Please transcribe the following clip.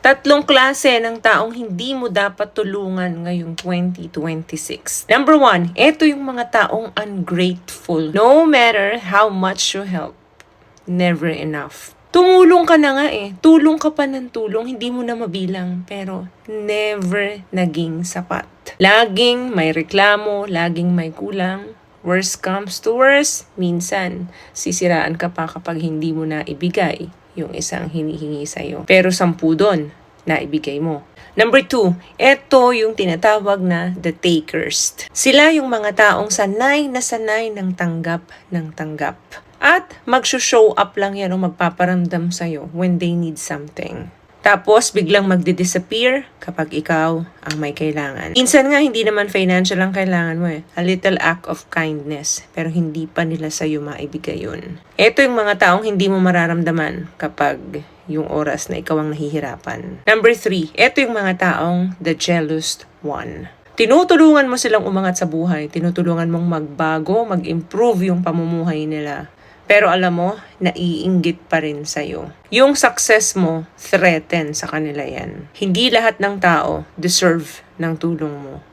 Tatlong klase ng taong hindi mo dapat tulungan ngayong 2026. Number 1, ito yung mga taong ungrateful. No matter how much you help, never enough. Tumulong ka na nga eh. Tulong ka pa ng tulong, hindi mo na mabilang. Pero never naging sapat. Laging may reklamo, laging may kulang. Worst comes to worst, minsan sisiraan ka pa kapag hindi mo na ibigay yung isang hinihingi sa'yo. Pero 10 doon na ibigay mo. Number 2, ito yung tinatawag na the takers. Sila yung mga taong sanay ng tanggap ng tanggap. At mag-show up lang yan o magpaparamdam sa'yo when they need something. Tapos, biglang magdi-disappear kapag ikaw ang may kailangan. Minsan nga, hindi naman financial ang kailangan mo eh. A little act of kindness. Pero hindi pa nila sa'yo maibigay yun. Ito yung mga taong hindi mo mararamdaman kapag yung oras na ikaw ang nahihirapan. Number 3, ito yung mga taong the jealous one. Tinutulungan mo silang umangat sa buhay. Tinutulungan mong magbago, mag-improve yung pamumuhay nila. Pero alam mo, naiinggit pa rin sa'yo. Yung success mo, threaten sa kanila yan. Hindi lahat ng tao deserve ng tulong mo.